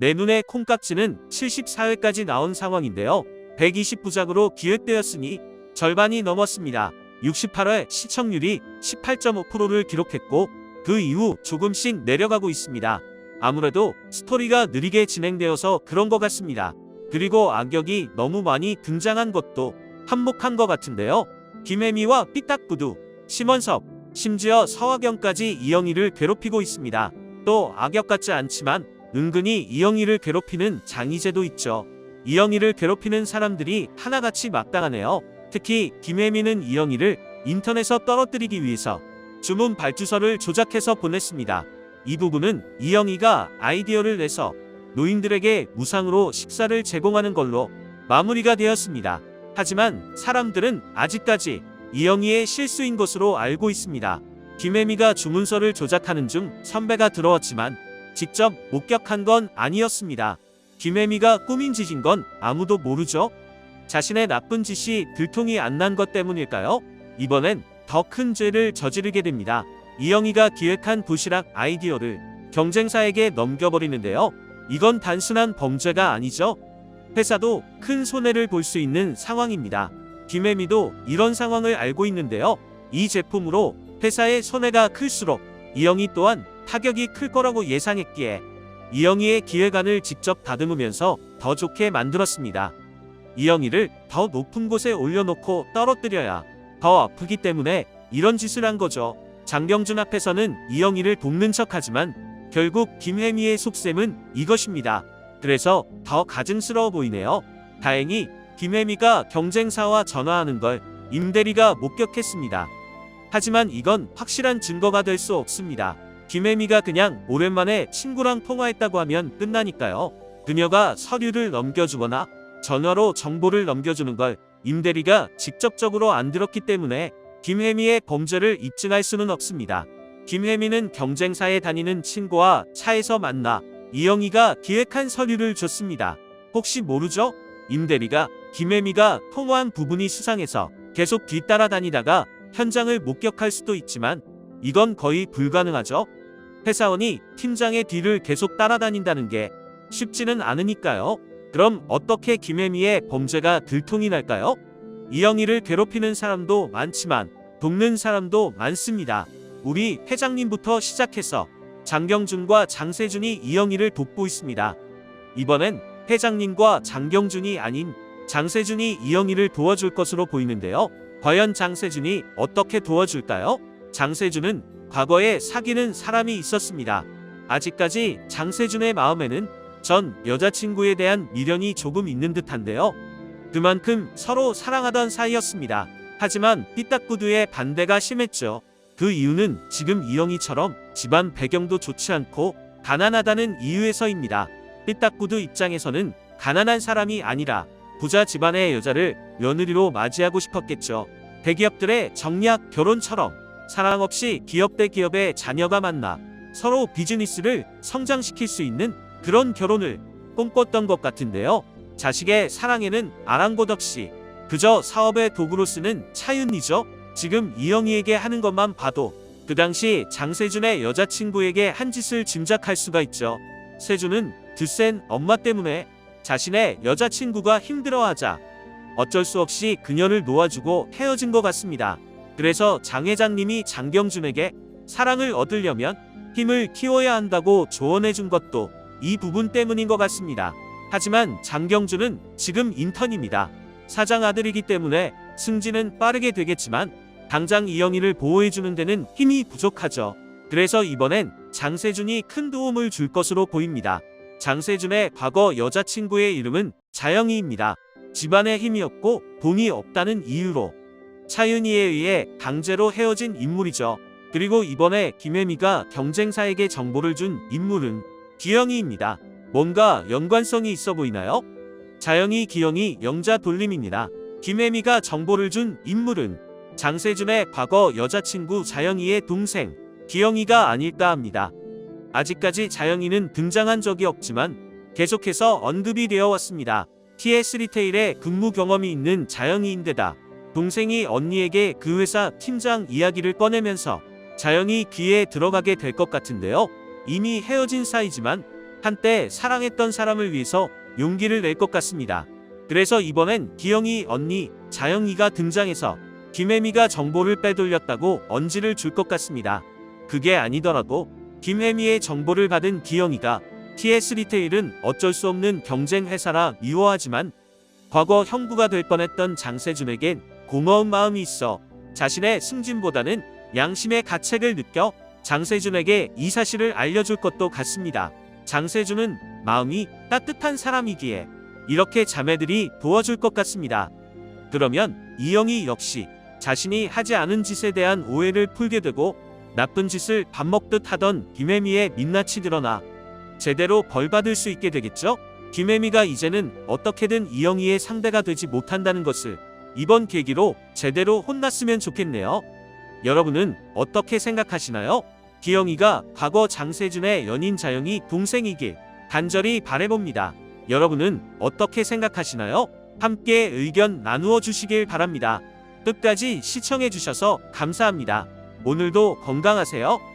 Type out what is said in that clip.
내 눈의 콩깍지는 74회까지 나온 상황인데요. 120부작으로 기획되었으니 절반이 넘었습니다. 68회 시청률이 18.5%를 기록했고 그 이후 조금씩 내려가고 있습니다. 아무래도 스토리가 느리게 진행되어서 그런 것 같습니다. 그리고 악역이 너무 많이 등장한 것도 한몫한 것 같은데요. 김혜미와 삐딱구두, 심원섭, 심지어 서화경까지 이영희를 괴롭히고 있습니다. 또 악역 같지 않지만 은근히 이영희를 괴롭히는 장이재도 있죠. 이영희를 괴롭히는 사람들이 하나같이 마땅하네요. 특히 김혜미는 이영희를 인터넷에서 떨어뜨리기 위해서 주문 발주서를 조작해서 보냈습니다. 이 부분은 이영희가 아이디어를 내서 노인들에게 무상으로 식사를 제공하는 걸로 마무리가 되었습니다. 하지만 사람들은 아직까지 이영희의 실수인 것으로 알고 있습니다. 김혜미가 주문서를 조작하는 중 선배가 들어왔지만 직접 목격한 건 아니었습니다. 김혜미가 꾸민 짓인 건 아무도 모르죠? 자신의 나쁜 짓이 들통이 안 난 것 때문일까요? 이번엔 더 큰 죄를 저지르게 됩니다. 이영희가 기획한 도시락 아이디어를 경쟁사에게 넘겨버리는데요. 이건 단순한 범죄가 아니죠. 회사도 큰 손해를 볼 수 있는 상황입니다. 김혜미도 이런 상황을 알고 있는데요. 이 제품으로 회사의 손해가 클수록 이영희 또한 타격이 클 거라고 예상했기에 이영희의 기획안을 직접 다듬으면서 더 좋게 만들었습니다. 이영희를 더 높은 곳에 올려놓고 떨어뜨려야 더 아프기 때문에 이런 짓을 한 거죠. 장경준 앞에서는 이영희를 돕는 척하지만 결국 김혜미의 속셈은 이것입니다. 그래서 더 가증스러워 보이네요. 다행히 김혜미가 경쟁사와 전화하는 걸 임대리가 목격했습니다. 하지만 이건 확실한 증거가 될 수 없습니다. 김혜미가 그냥 오랜만에 친구랑 통화했다고 하면 끝나니까요. 그녀가 서류를 넘겨주거나 전화로 정보를 넘겨주는 걸 임대리가 직접적으로 안 들었기 때문에 김혜미의 범죄를 입증할 수는 없습니다. 김혜미는 경쟁사에 다니는 친구와 차에서 만나 이영희가 기획한 서류를 줬습니다. 혹시 모르죠? 임대리가 김혜미가 통화한 부분이 수상해서 계속 뒤따라다니다가 현장을 목격할 수도 있지만 이건 거의 불가능하죠. 회사원이 팀장의 뒤를 계속 따라다닌다는 게 쉽지는 않으니까요. 그럼 어떻게 김혜미의 범죄가 들통이 날까요? 이영희를 괴롭히는 사람도 많지만 돕는 사람도 많습니다. 우리 회장님부터 시작해서 장경준과 장세준이 이영희를 돕고 있습니다. 이번엔 회장님과 장경준이 아닌 장세준이 이영희를 도와줄 것으로 보이는데요. 과연 장세준이 어떻게 도와줄까요? 장세준은 과거에 사귀는 사람이 있었습니다. 아직까지 장세준의 마음에는 전 여자친구에 대한 미련이 조금 있는 듯한데요. 그만큼 서로 사랑하던 사이였습니다. 하지만 삐딱구두의 반대가 심했죠. 그 이유는 지금 이영희처럼 집안 배경도 좋지 않고 가난하다는 이유에서입니다. 삐딱구두 입장에서는 가난한 사람이 아니라 부자 집안의 여자를 며느리로 맞이하고 싶었겠죠. 대기업들의 정략 결혼처럼 사랑 없이 기업 대 기업의 자녀가 만나 서로 비즈니스를 성장시킬 수 있는 그런 결혼을 꿈꿨던 것 같은데요. 자식의 사랑에는 아랑곳 없이 그저 사업의 도구로 쓰는 차윤이죠. 지금 이영희에게 하는 것만 봐도 그 당시 장세준의 여자친구에게 한 짓을 짐작할 수가 있죠. 세준은 드센 엄마 때문에 자신의 여자친구가 힘들어하자 어쩔 수 없이 그녀를 놓아주고 헤어진 것 같습니다. 그래서 장 회장님이 장경준에게 사랑을 얻으려면 힘을 키워야 한다고 조언해준 것도 이 부분 때문인 것 같습니다. 하지만 장경준은 지금 인턴입니다. 사장 아들이기 때문에 승진은 빠르게 되겠지만 당장 이영희를 보호해주는 데는 힘이 부족하죠. 그래서 이번엔 장세준이 큰 도움을 줄 것으로 보입니다. 장세준의 과거 여자친구의 이름은 자영희입니다. 집안에 힘이 없고 돈이 없다는 이유로 차윤희에 의해 강제로 헤어진 인물이죠. 그리고 이번에 김혜미가 경쟁사에게 정보를 준 인물은 기영희입니다. 뭔가 연관성이 있어 보이나요? 자영희, 기영희 영자 돌림입니다. 김혜미가 정보를 준 인물은 장세준의 과거 여자친구 자영희의 동생 기영희가 아닐까 합니다. 아직까지 자영희는 등장한 적이 없지만 계속해서 언급이 되어 왔습니다. TS 리테일에 근무 경험이 있는 자영희인데다 동생이 언니에게 그 회사 팀장 이야기를 꺼내면서 자영희 귀에 들어가게 될 것 같은데요. 이미 헤어진 사이지만 한때 사랑했던 사람을 위해서 용기를 낼 것 같습니다. 그래서 이번엔 기영이 언니 자영이가 등장해서 김혜미가 정보를 빼돌렸다고 언지를 줄 것 같습니다. 그게 아니더라도 김혜미의 정보를 받은 기영이가 TS 리테일은 어쩔 수 없는 경쟁 회사라 미워하지만 과거 형부가 될 뻔했던 장세준에겐 고마운 마음이 있어 자신의 승진보다는 양심의 가책을 느껴 장세준에게 이 사실을 알려줄 것도 같습니다. 장세준은 마음이 따뜻한 사람이기에 이렇게 자매들이 도와줄 것 같습니다. 그러면 이영희 역시 자신이 하지 않은 짓에 대한 오해를 풀게 되고 나쁜 짓을 밥 먹듯 하던 김혜미의 민낯이 드러나 제대로 벌받을 수 있게 되겠죠? 김혜미가 이제는 어떻게든 이영희의 상대가 되지 못한다는 것을 이번 계기로 제대로 혼났으면 좋겠네요. 여러분은 어떻게 생각하시나요? 기영이가 과거 장세준의 연인 자영이 동생이길 간절히 바라봅니다. 여러분은 어떻게 생각하시나요? 함께 의견 나누어 주시길 바랍니다. 끝까지 시청해 주셔서 감사합니다. 오늘도 건강하세요.